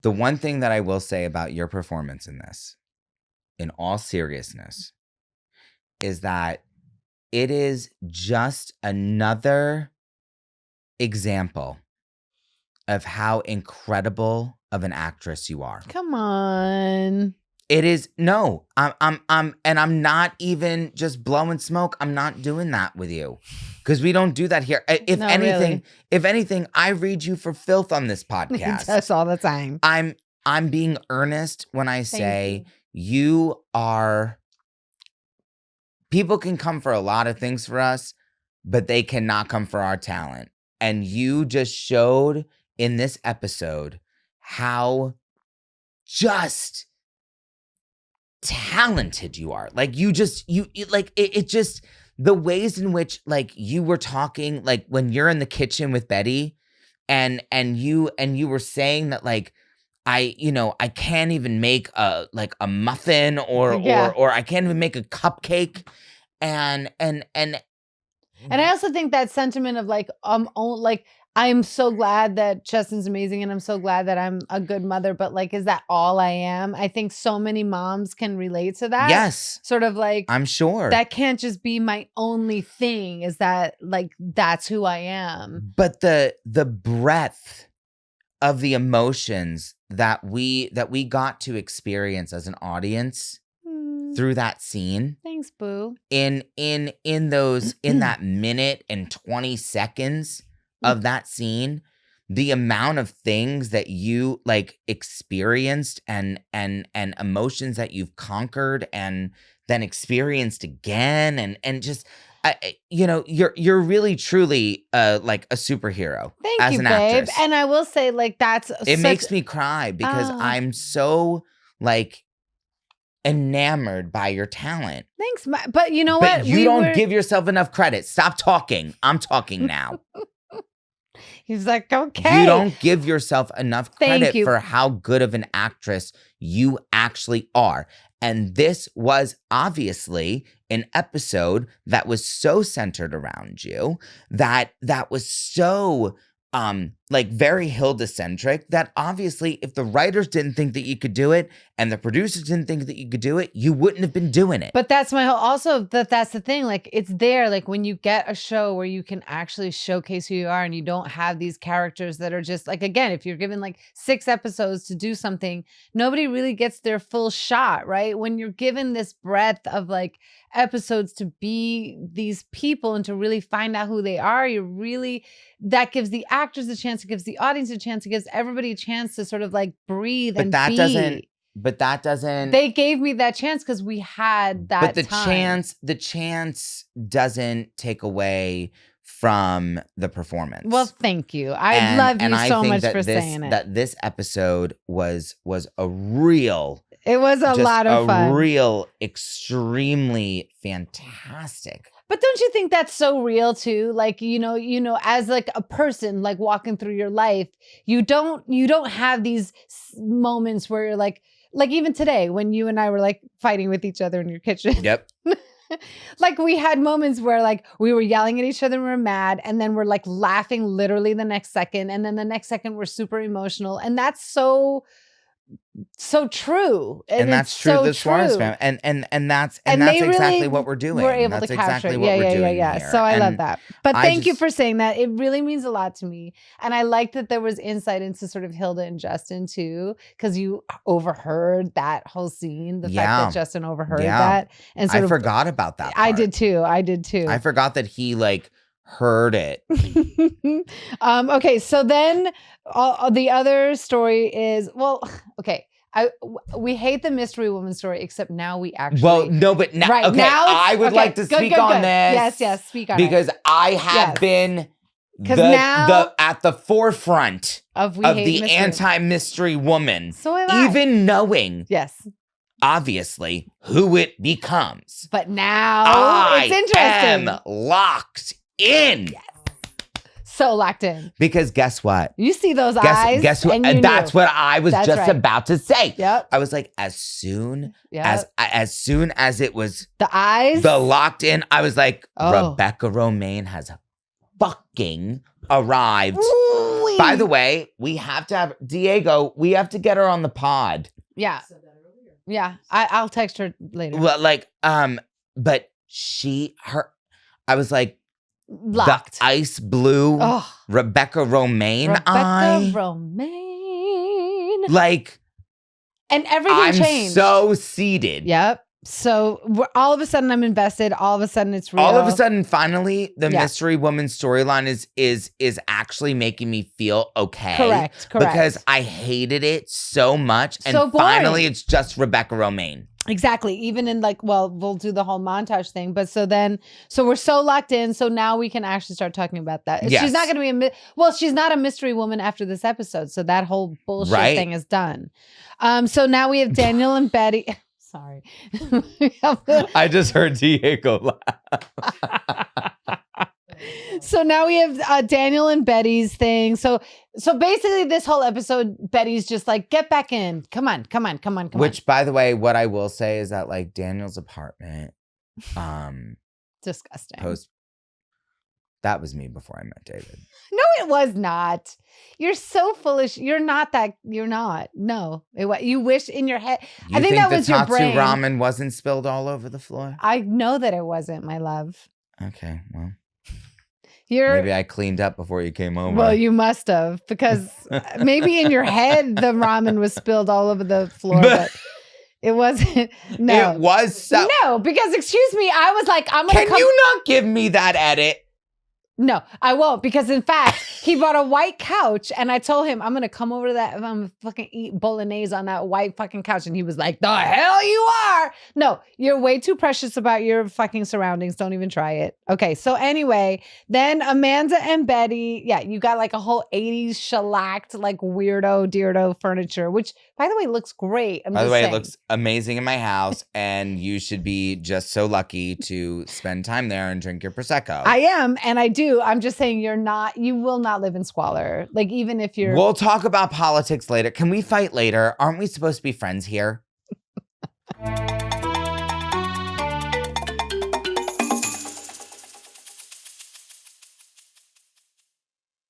The one thing that I will say about your performance in this, in all seriousness, is that it is just another example of how incredible of an actress you are. Come on. It is I'm not even just blowing smoke. I'm not doing that with you, because we don't do that here. If anything, I read you for filth on this podcast. That's all the time. I'm being earnest when I say you are. People can come for a lot of things for us, but they cannot come for our talent. And you just showed in this episode how just talented you are. Like you like it just the ways in which like you were talking, like when you're in the kitchen with Betty and you were saying that like I can't even make a muffin or I can't even make a cupcake and I also think that sentiment of like I'm so glad that Justin's amazing and I'm so glad that I'm a good mother, but like, is that all I am? I think so many moms can relate to that. Yes. Sort of like, I'm sure. That can't just be my only thing, is that like, that's who I am. But the breadth of the emotions that we got to experience as an audience through that scene. Thanks, boo. In that minute and 20 seconds of that scene, the amount of things that you like experienced and emotions that you've conquered and then experienced again and just you're really truly like a superhero. Thank as you, an babe. actress. And I will say like it makes me cry because I'm so like enamored by your talent. Thanks, but you know what? You don't give yourself enough credit. Stop talking. I'm talking now. He's like, okay. You don't give yourself enough credit for how good of an actress you actually are. And this was obviously an episode that was so centered around you, that was so like very Hilda-centric, that obviously if the writers didn't think that you could do it and the producers didn't think that you could do it, you wouldn't have been doing it. But that's my whole, also that's the thing, like it's there, like when you get a show where you can actually showcase who you are and you don't have these characters that are just like, again, if you're given like 6 episodes to do something, nobody really gets their full shot, right? When you're given this breadth of like episodes to be these people and to really find out who they are, that gives the actors a chance, it gives the audience a chance, it gives everybody a chance to sort of like breathe But that doesn't. They gave me that chance because we had that. But the chance doesn't take away from the performance. Well, thank you. I love you so much for saying it. That this episode was a real. It was a lot of fun. A real, extremely fantastic. But don't you think that's so real too? Like, as like a person, like walking through your life, you don't have these moments where you're like even today when you and I were like fighting with each other in your kitchen. Yep. Like we had moments where like we were yelling at each other and we're mad, and then we're like laughing literally the next second, and then the next second we're super emotional, and that's so true. And that's true of the Suarez family. And that's exactly what we're doing. We're able to capture it. Yeah. So I love that. But thank you for saying that. It really means a lot to me. And I like that there was insight into sort of Hilda and Justin too, because you overheard that whole scene, the fact that Justin overheard that. And I forgot about that part. I did too. I forgot that he like heard it. Okay, so then the other story is, we hate the mystery woman story, except now we actually. Well, no, but now, right, okay, now I would like to speak on this. Yes, speak on because I have been at the forefront of the anti-mystery woman. So am I. Even knowing. Yes. Obviously, who it becomes. But now it's interesting. I am locked in. Yes. So locked in. Because guess what? You see those eyes. Guess what? And that's what I was about to say. Yep. I was like, as soon as it was the eyes, the locked in, I was like, Rebecca Romaine has fucking arrived By the way, we have to have Diego. We have to get her on the pod. Yeah. Yeah. I'll text her later. Well, like, but I was like, locked. The ice blue Rebecca Romaine eye. Romaine. Like, and everything changed. I'm so seated. Yep. So all of a sudden I'm invested. All of a sudden it's real. All of a sudden, finally, the mystery woman storyline is actually making me feel okay. Correct. Because I hated it so much. And so finally it's just Rebecca Romaine. Exactly. Even in like, well, we'll do the whole montage thing. But so we're so locked in. So now we can actually start talking about that. Yes. She's not going to be she's not a mystery woman after this episode. So that whole bullshit thing is done. So now we have Daniel and Betty. Sorry. I just heard Diego laugh. So now we have Daniel and Betty's thing. So basically this whole episode, Betty's just like, get back in. Come on. Which, by the way, what I will say is that like Daniel's apartment, disgusting. That was me before I met David. No, it was not. You're so foolish. You're not. No, you wish in your head. I think that was your brain. The Tatsu ramen wasn't spilled all over the floor? I know that it wasn't, my love. Okay, well. Maybe I cleaned up before you came over. Well, you must have, because maybe in your head the ramen was spilled all over the floor, but it wasn't. No, it was. No, because excuse me, I was like, I'm gonna. Can you not give me that edit? No, I won't, because in fact, he brought a white couch and I told him I'm going to come over to that and I'm going to fucking eat Bolognese on that white fucking couch. And he was like, the hell you are. No, you're way too precious about your fucking surroundings. Don't even try it. Okay. So anyway, then Amanda and Betty, you got like a whole 80s shellacked, like weirdo, deardo furniture, which by the way, looks great. By the way, it looks amazing in my house and you should be just so lucky to spend time there and drink your Prosecco. I am. And I do. I'm just saying you will not live in squalor. Like even if you're. We'll talk about politics later. Can we fight later? Aren't we supposed to be friends here?